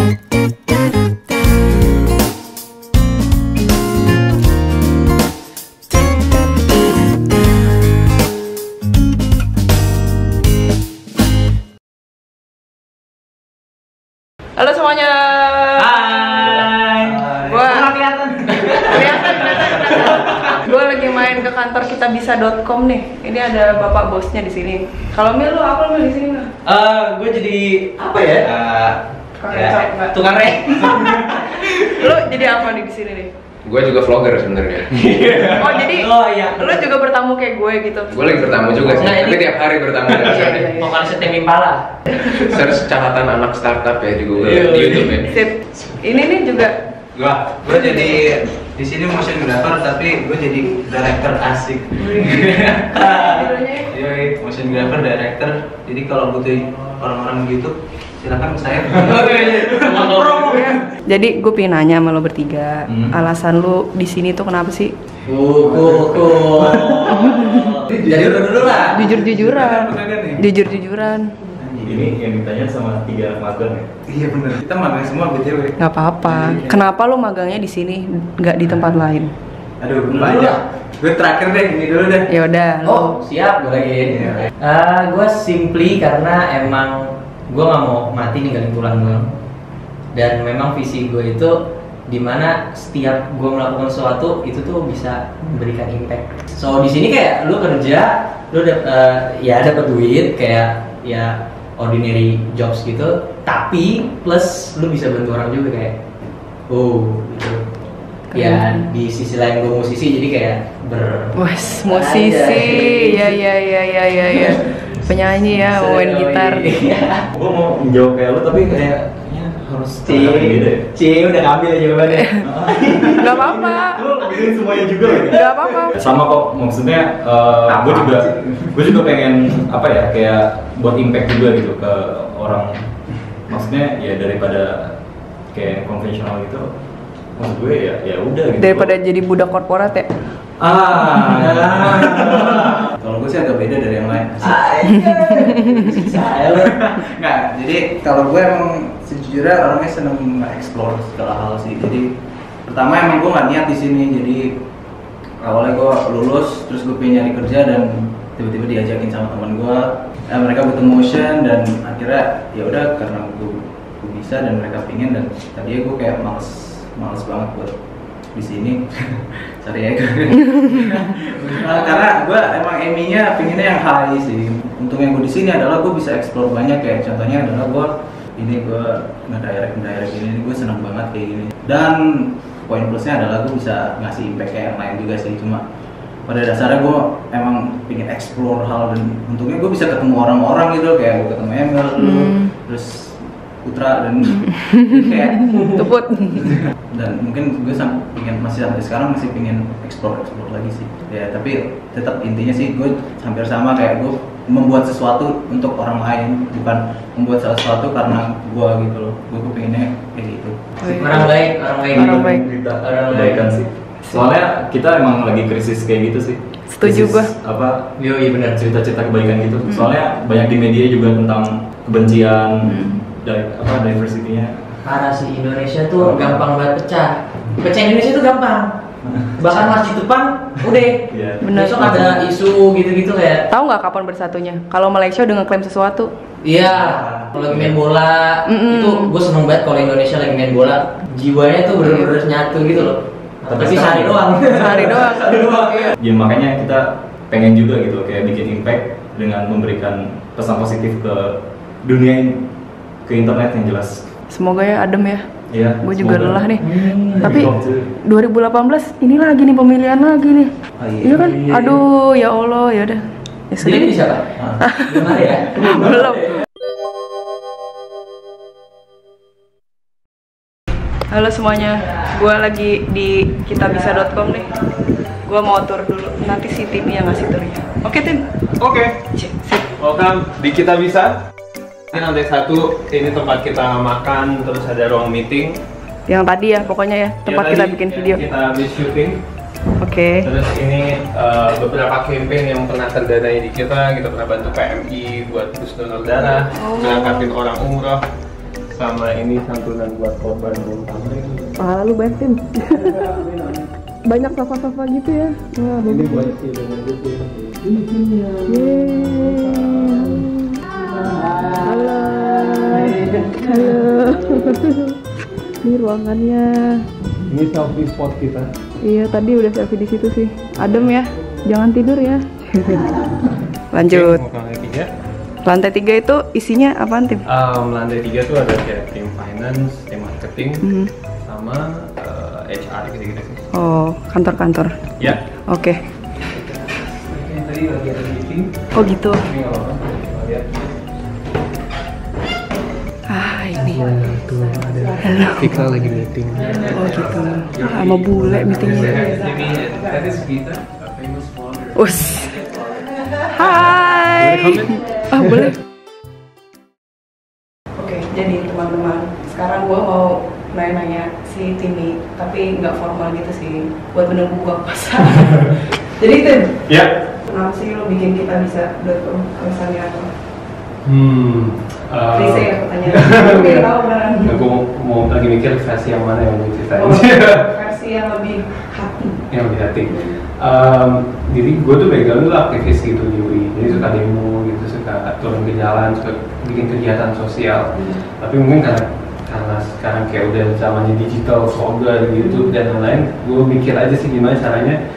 Halo semuanya. Hai. Gua kelihatan. Gue lagi main ke kantor kitabisa.com nih. Ini ada bapak bosnya di sini. Kalau Mil, lu apa Mil di sini Mil? Gue jadi apa ya? Tukang rek. Lu jadi apa nih di sini nih? Gue juga vlogger sebenarnya. Oh jadi, iya. lu juga bertamu kayak gue gitu? Gue lagi bertamu juga sih, tapi tiap hari bertamu dari sini. Vokal Setem Impala. Search catatan anak startup ya di Google, di YouTube ya. Sip. Ini nih juga. Gue jadi di sini motion grapher tapi gue jadi director asik. Iya, motion grapher director. Jadi kalau butuh orang-orang YouTube silakan ke saya. Jadi gue pengen nanya sama lo bertiga, alasan lu di sini tuh kenapa sih? Jadi dulu lah. Jujur-jujuran. Ini yang ditanya sama 3 magang ya? Iya benar. Kita magang semua BTW. Nggak apa-apa. Kenapa lu magangnya di sini, nggak di tempat lain? Aduh, banyak. Gue terakhir deh, ini dulu deh. Ya udah. Oh, siap gue lagi. Gue simply karena emang gue nggak mau mati ninggalin tulang gue. Dan memang visi gue itu dimana setiap gue melakukan sesuatu itu tuh bisa memberikan impact. So di sini kayak lu kerja, lu dapat duit kayak ya ordinary jobs gitu, tapi plus lu bisa bantu orang juga kayak gitu. Ya di sisi lain gue musisi jadi kayak musisi, ya. Penyanyi ya, main gitar. Gue mau menjawab kayak lo tapi kayaknya harus udah ngambil jawabannya. Gak apa-apa. lo bikin semuanya juga lagi. Gak apa-apa. Sama kok, maksudnya gue juga pengen apa ya, kayak buat impact juga gitu ke orang. Maksudnya ya daripada kayak konvensional gitu, maksud gue ya udah gitu. Daripada jadi budak korporat ya. Kalau gue sih agak beda dari yang lain. Nggak, jadi kalau gue emang sejujurnya orangnya seneng nge-explore segala hal sih. Jadi pertama emang gue nggak niat di sini. Jadi awalnya gue lulus, terus gue pengen nyari kerja dan tiba-tiba diajakin sama teman gue. Mereka butuh motion dan akhirnya ya udah karena gue bisa dan mereka pingin, dan tadinya gue kayak males banget buat di sini. Sorry ya. Karena gue emang aimnya pinginnya yang high sih. Untungnya gue di sini adalah gue bisa explore banyak, kayak contohnya adalah gue nge-direct ini gue senang banget kayak gini. Dan poin plusnya adalah gue bisa ngasih impact kayak yang lain juga sih. Cuma pada dasarnya gue emang pingin explore hal, dan untungnya gue bisa ketemu orang-orang gitu, kayak gue ketemu Emil, terus Putra dan kayak Tuput. Dan mungkin gue masih sampai sekarang masih pengen explore lagi sih ya, tapi tetap intinya sih gue hampir sama, kayak gue membuat sesuatu untuk orang lain, bukan membuat sesuatu karena gue gitu loh. Gue pengennya kayak gitu. Orang baik. Kebaikan sih. Soalnya kita emang lagi krisis kayak gitu sih. Setuju gue. Iya benar, cerita-cerita kebaikan gitu. Soalnya banyak di media juga tentang kebencian, diversity-nya. Parah sih, Indonesia tuh gampang banget pecah Indonesia tuh gampang. Bahkan masjid depan udah. Bener. Besok ada isu gitu-gitu kayak. Tahu nggak kapan bersatunya? Kalau Malaysia udah ngeklaim sesuatu. Iya, kalau lagi main bola itu gue seneng banget kalau Indonesia lagi main bola, jiwanya tuh bener-bener nyatu gitu loh. Tapi sehari doang. Iya. Ya makanya kita pengen juga gitu kayak bikin impact dengan memberikan pesan positif ke dunia, ke internet yang jelas. Semoga ya adem ya. Iya. Gue juga lelah nih. Tapi 2018 ini lagi nih, pemilihan lagi nih. Iya kan? Aduh ya Allah, ya udah. Ya sudah. Jadi siapa? Gimana ya? Belum. Halo semuanya, gue lagi di kitabisa.com nih. Gue mau tour dulu, nanti si Tim yang ngasih turnya. Oke Tim? Oke. Welcome di Kitabisa. Ini lantai 1, ini tempat kita makan, terus ada ruang meeting. Yang tadi ya, pokoknya ya, tempat kita bikin video. Kita habis syuting. Oke. Terus ini beberapa campaign yang pernah terdanai di kita pernah bantu PMI buat bus donor darah, berangkatin orang umroh. sama ini santunan buat korban bom Tamrin. Lalu banyak Tim. Banyak sofa-sofa gitu ya. Wah, Ini bagus. buat si ini timnya. Halo. Halo. Ini ruangannya. Ini selfie spot kita. Iya, tadi udah selfie di situ sih. Adem ya. Jangan tidur ya. Lanjut. Oke, mau ke lantai 3. Lantai 3 itu isinya apaan, Tim? Lantai 3 tuh ada kayak tim finance, tim marketing, Mhm. sama HR gitu-gitu sih. Oh, kantor-kantor. Ya. Oke. Yang tadi lagi ada meeting. Oh gitu. Ini nggak apa-apa. Kita lihat. Ah, ini. Tuh ada. Halo. Kita lagi meeting. Oh gitu. Sama bule meetingnya. That is Vita, a famous vlogger. Us. Hai. Ah, boleh. Oke, jadi teman-teman, sekarang gua mau nanya-nanya si Timmy, tapi nggak formal gitu sih, buat menunggu buka puasa. Jadi Tim, Ya. kenapa sih lo bikin kita bisa alasannya apa? Klise ya pertanyaan. Oke, tahu beneran. Aku mau lagi mikir versi yang mana yang mau ceritain. Oh, versi yang lebih hati. Yang lebih hati. Jadi gue tuh background tuh aktivis gitu di UI, jadi suka demo gitu, suka turun ke jalan, suka bikin kegiatan sosial. Tapi mungkin karena sekarang kayak udah zamannya digital, vlogger, YouTube dan lain-lain, gue mikir aja sih gimana caranya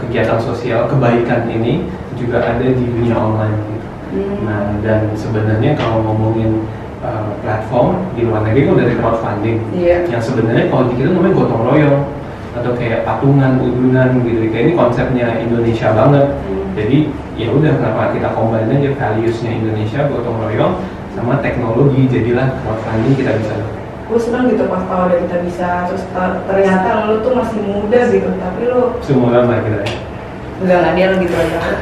kegiatan sosial, kebaikan ini juga ada di dunia online gitu. Nah, dan sebenarnya kalau ngomongin platform di luar negeri kan udah ada crowdfunding, yang sebenarnya kalau di kita namanya gotong royong atau kayak patungan, udunan gitu. Kayak ini konsepnya Indonesia banget. Jadi ya udah, kenapa kita combine aja values-nya Indonesia, gotong royong sama teknologi, jadilah crowdfunding kita bisa. Gue seneng gitu pas tau ada kita bisa, terus ternyata lo tuh masih muda gitu, tapi lo Semua lama kita ya. enggak dia lagi tua banget.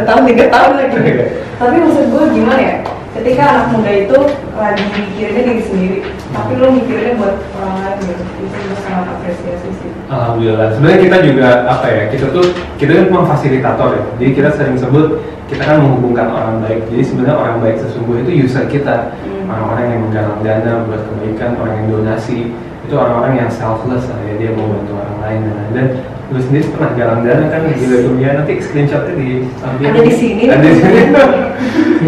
2 tahun 3 tahun lagi. Tapi maksud gue gimana ya? Ketika anak muda itu lagi mikirinnya diri sendiri, tapi lo mikirinnya buat orang lain gitu, itu gue sangat apresiasi sih. Alhamdulillah. Sebenarnya kita juga apa ya? Kita kan memang fasilitator ya. Jadi kita sering sebut kita kan menghubungkan orang baik. Jadi sebenarnya orang baik sesungguhnya itu user kita, orang-orang yang menggalang dana buat kebaikan, orang yang donasi, itu orang-orang yang selfless lah ya, dia mau bantu orang lain dan lu sendiri pernah galang dana kan, gila dunia, nanti screenshotnya Ada di sini. Ada di sini.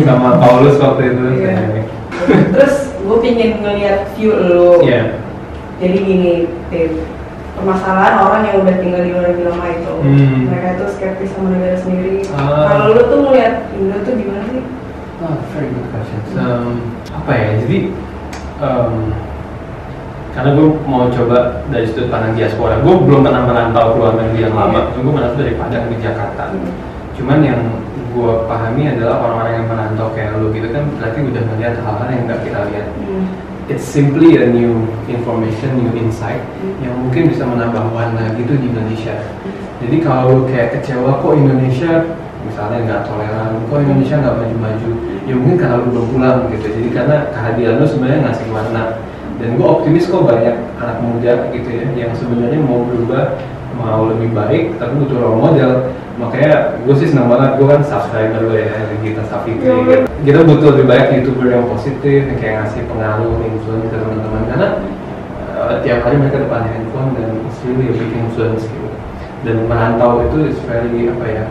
Sama Paulus waktu itu. Iya. Terus gue pingin ngeliat view lo. Iya. Jadi gini, Tim, permasalahan orang yang udah tinggal di luar negeri lama itu, mereka itu skeptis sama negara sendiri. Kalau lo tuh ngeliat Indo tuh gimana sih? Very good question. Apa ya? Jadi karena gue mau coba dari sudut pandang diaspora, gue belum pernah merantau ke luar negeri yang lama. Gue merantau dari Padang ke Jakarta. Cuman yang gue pahami adalah orang-orang yang merantau kayak lo gitu kan berarti udah melihat hal-hal yang nggak kita lihat. It's simply a new information, new insight yang mungkin bisa menambah warna gitu di Indonesia. Jadi kalau kayak kecewa kok Indonesia misalnya nggak toleran, kok Indonesia nggak maju-maju, ya mungkin karena lu belum pulang gitu. Jadi karena kehadiran lu sebenarnya ngasih warna. Dan gue optimis kok banyak anak muda gitu ya yang sebenarnya mau berubah, mau lebih baik, tapi butuh role model. Makanya gue sih senang banget, gue kan subscriber lo ya, Gita Safitri gitu. Kita butuh lebih banyak YouTuber yang positif, yang kayak ngasih pengaruh, influence ke teman-teman. Karena tiap hari mereka depan handphone dan it's really a big influence gitu. Dan merantau itu is very apa ya,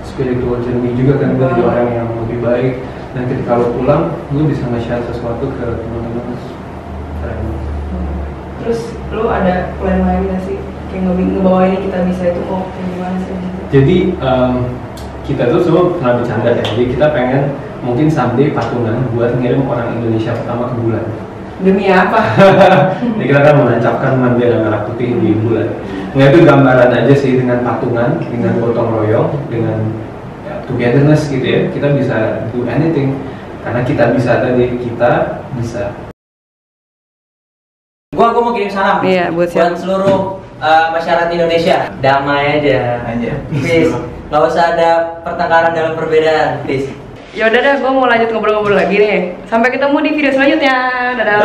spiritual journey juga kan, gue jadi orang yang lebih baik. Dan ketika lo pulang, lo bisa nge-share sesuatu ke teman-teman. Terus lo ada plan lain nggak sih? Kayak ngebawa ini kita bisa itu mau gimana sih? Jadi kita tuh semua pernah bercanda ya. Jadi kita pengen mungkin someday patungan buat ngirim orang Indonesia pertama ke bulan. Demi apa? Jadi kita kan menancapkan bendera merah putih di bulan. Nah itu gambaran aja sih dengan patungan, dengan gotong royong, dengan ya, togetherness gitu ya. Kita bisa do anything karena kita bisa tadi, kita bisa. Gua mau kirim salam buat seluruh masyarakat Indonesia. Damai aja. Please, nggak usah ada pertengkaran dalam perbedaan, please. Yaudah dah, gue mau lanjut ngobrol-ngobrol lagi nih. Sampai ketemu di video selanjutnya. Dadah.